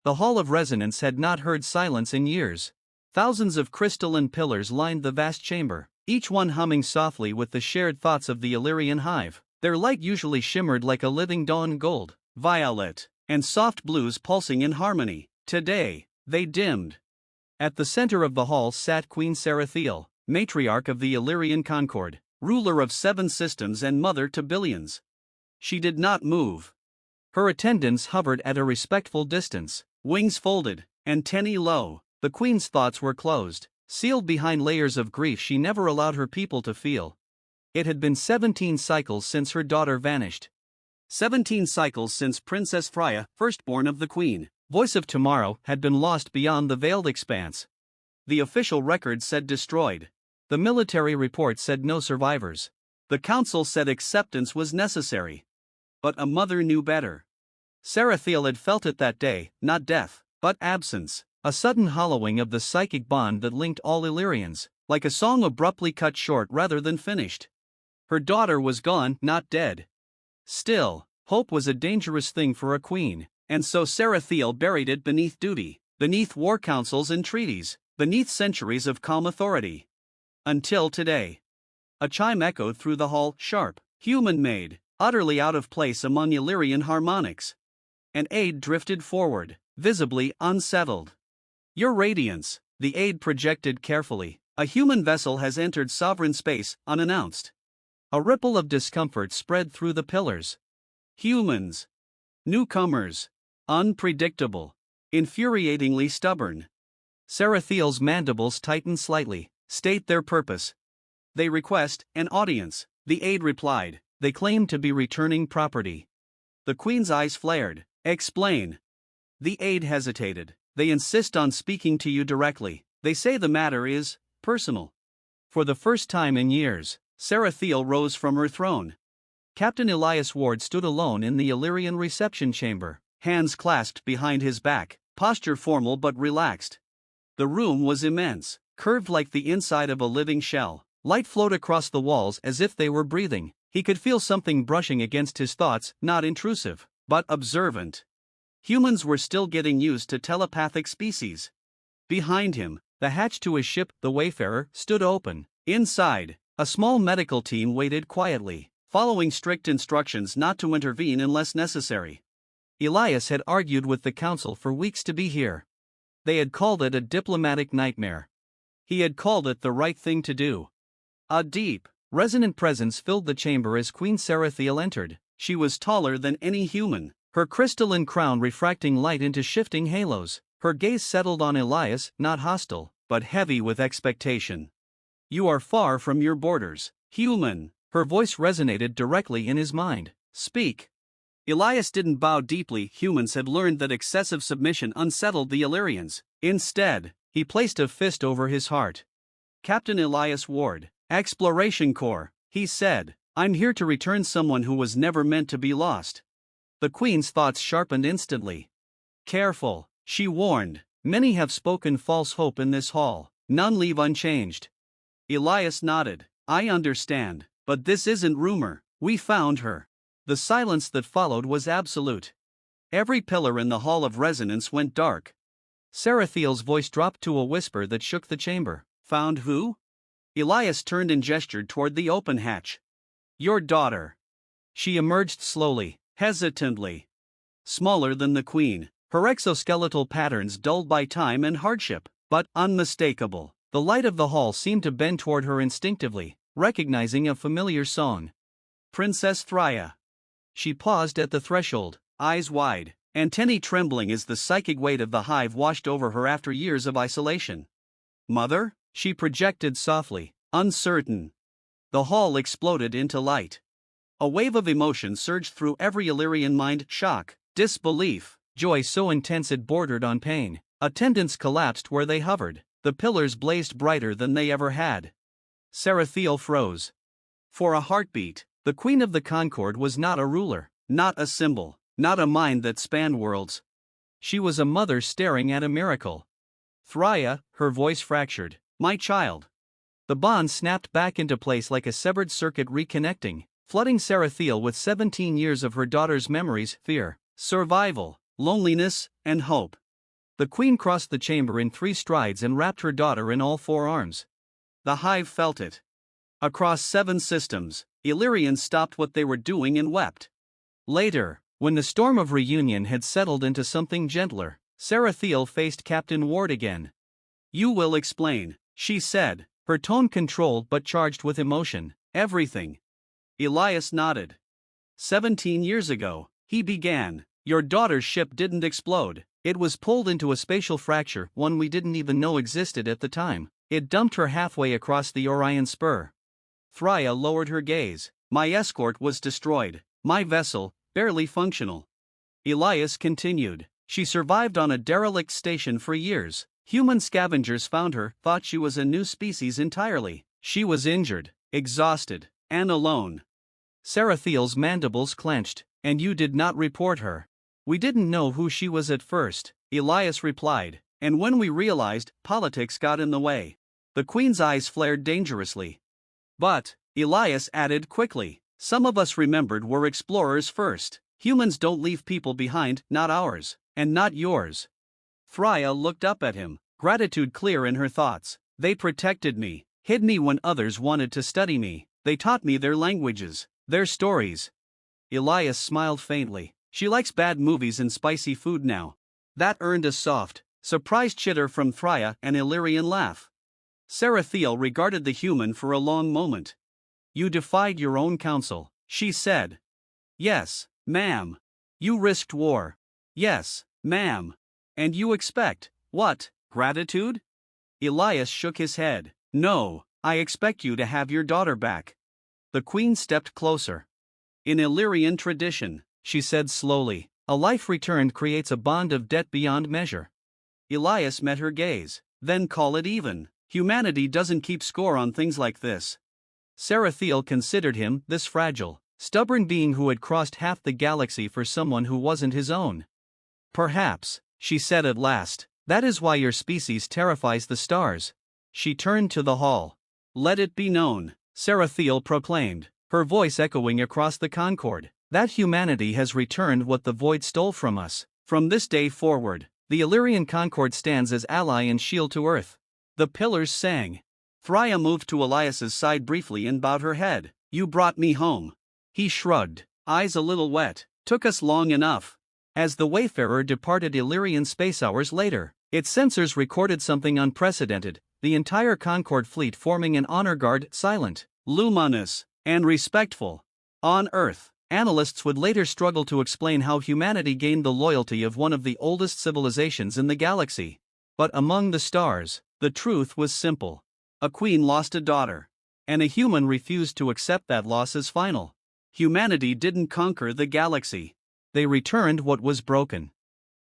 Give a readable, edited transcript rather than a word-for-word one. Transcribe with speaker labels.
Speaker 1: The Hall of Resonance had not heard silence in years. Thousands of crystalline pillars lined the vast chamber, each one humming softly with the shared thoughts of the Illyrian hive. Their light usually shimmered like a living dawn, gold, violet, and soft blues pulsing in harmony. Today, they dimmed. At the center of the hall sat Queen Sarathiel, matriarch of the Illyrian Concord, ruler of 7 systems and mother to billions. She did not move. Her attendants hovered at a respectful distance, wings folded, antennae low. The queen's thoughts were closed, sealed behind layers of grief she never allowed her people to feel. It had been 17 cycles since her daughter vanished. 17 cycles since Princess Freya, firstborn of the queen, voice of tomorrow, had been lost beyond the veiled expanse. The official record said destroyed. The military report said no survivors. The council said acceptance was necessary. But a mother knew better. Sarathiel had felt it that day, not death, but absence. A sudden hollowing of the psychic bond that linked all Illyrians, like a song abruptly cut short rather than finished. Her daughter was gone, not dead. Still, hope was a dangerous thing for a queen, and so Sarathiel buried it beneath duty, beneath war councils and treaties, beneath centuries of calm authority. Until today. A chime echoed through the hall, sharp, human-made, utterly out of place among Illyrian harmonics. An aide drifted forward, visibly unsettled. Your Radiance, the aide projected carefully, a human vessel has entered sovereign space, unannounced. A ripple of discomfort spread through the pillars. Humans. Newcomers. Unpredictable. Infuriatingly stubborn. Sarathiel's mandibles tightened slightly. State their purpose. They request an audience, the aide replied. They claim to be returning property. The queen's eyes flared. Explain. The aide hesitated. They insist on speaking to you directly. They say the matter is personal. For the first time in years, Sarathiel rose from her throne. Captain Elias Ward stood alone in the Illyrian reception chamber, hands clasped behind his back, posture formal but relaxed. The room was immense, curved like the inside of a living shell. Light flowed across the walls as if they were breathing. He could feel something brushing against his thoughts, not intrusive, but observant. Humans were still getting used to telepathic species. Behind him, the hatch to his ship, the Wayfarer, stood open. Inside, a small medical team waited quietly, following strict instructions not to intervene unless necessary. Elias had argued with the council for weeks to be here. They had called it a diplomatic nightmare. He had called it the right thing to do. A deep, resonant presence filled the chamber as Queen Sarathiel entered. She was taller than any human, her crystalline crown refracting light into shifting halos. Her gaze settled on Elias, not hostile, but heavy with expectation. You are far from your borders, human. Her voice resonated directly in his mind. Speak. Elias didn't bow deeply. Humans had learned that excessive submission unsettled the Illyrians. Instead, he placed a fist over his heart. Captain Elias Ward, Exploration Corps, he said, I'm here to return someone who was never meant to be lost. The queen's thoughts sharpened instantly. Careful, she warned. Many have spoken false hope in this hall. None leave unchanged. Elias nodded. I understand, but this isn't rumor. We found her. The silence that followed was absolute. Every pillar in the Hall of Resonance went dark. Sarathiel's voice dropped to a whisper that shook the chamber. Found who? Elias turned and gestured toward the open hatch. Your daughter. She emerged slowly, hesitantly. Smaller than the queen, her exoskeletal patterns dulled by time and hardship, but unmistakable. The light of the hall seemed to bend toward her instinctively, recognizing a familiar song. Princess Freya. She paused at the threshold, eyes wide, antennae trembling as the psychic weight of the hive washed over her after years of isolation. Mother? She projected softly, uncertain. The hall exploded into light. A wave of emotion surged through every Illyrian mind, shock, disbelief, joy so intense it bordered on pain. Attendants collapsed where they hovered. The pillars blazed brighter than they ever had. Sarathiel froze. For a heartbeat, the Queen of the Concord was not a ruler, not a symbol, not a mind that spanned worlds. She was a mother staring at a miracle. Freya, her voice fractured. My child. The bond snapped back into place like a severed circuit reconnecting, flooding Sarathiel with 17 years of her daughter's memories, fear, survival, loneliness, and hope. The queen crossed the chamber in 3 strides and wrapped her daughter in all 4 arms. The hive felt it. Across 7 systems, Illyrians stopped what they were doing and wept. Later, when the storm of reunion had settled into something gentler, Sarathiel faced Captain Ward again. "You will explain," she said, her tone controlled but charged with emotion. "Everything." Elias nodded. 17 years ago, he began, your daughter's ship didn't explode. It was pulled into a spatial fracture, one we didn't even know existed at the time. It dumped her halfway across the Orion Spur. Thria lowered her gaze. My escort was destroyed. My vessel, barely functional. Elias continued. She survived on a derelict station for years. Human scavengers found her, thought she was a new species entirely. She was injured, exhausted, and alone. Sarathiel's mandibles clenched. And you did not report her. We didn't know who she was at first, Elias replied, and when we realized, politics got in the way. The queen's eyes flared dangerously. But, Elias added quickly, some of us remembered we're explorers first. Humans don't leave people behind, not ours, and not yours. Thria looked up at him, gratitude clear in her thoughts. They protected me, hid me when others wanted to study me. They taught me their languages, their stories. Elias smiled faintly. She likes bad movies and spicy food now. That earned a soft, surprised chitter from Thria, an Illyrian laugh. Sarathiel regarded the human for a long moment. You defied your own counsel, she said. Yes, ma'am. You risked war. Yes, ma'am. And you expect, what, gratitude? Elias shook his head. No, I expect you to have your daughter back. The queen stepped closer. In Illyrian tradition, she said slowly, a life returned creates a bond of debt beyond measure. Elias met her gaze. Then call it even. Humanity doesn't keep score on things like this. Sarathiel considered him, this fragile, stubborn being who had crossed half the galaxy for someone who wasn't his own. Perhaps, she said at last, that is why your species terrifies the stars. She turned to the hall. Let it be known, Sarathiel proclaimed, her voice echoing across the concord, that humanity has returned what the void stole from us. From this day forward, the Illyrian Concord stands as ally and shield to Earth. The pillars sang. Thria moved to Elias's side briefly and bowed her head. You brought me home. He shrugged, eyes a little wet. Took us long enough. As the Wayfarer departed Illyrian space hours later, its sensors recorded something unprecedented, the entire Concord fleet forming an honor guard, silent, luminous, and respectful. On Earth, analysts would later struggle to explain how humanity gained the loyalty of one of the oldest civilizations in the galaxy. But among the stars, the truth was simple. A queen lost a daughter. And a human refused to accept that loss as final. Humanity didn't conquer the galaxy. They returned what was broken.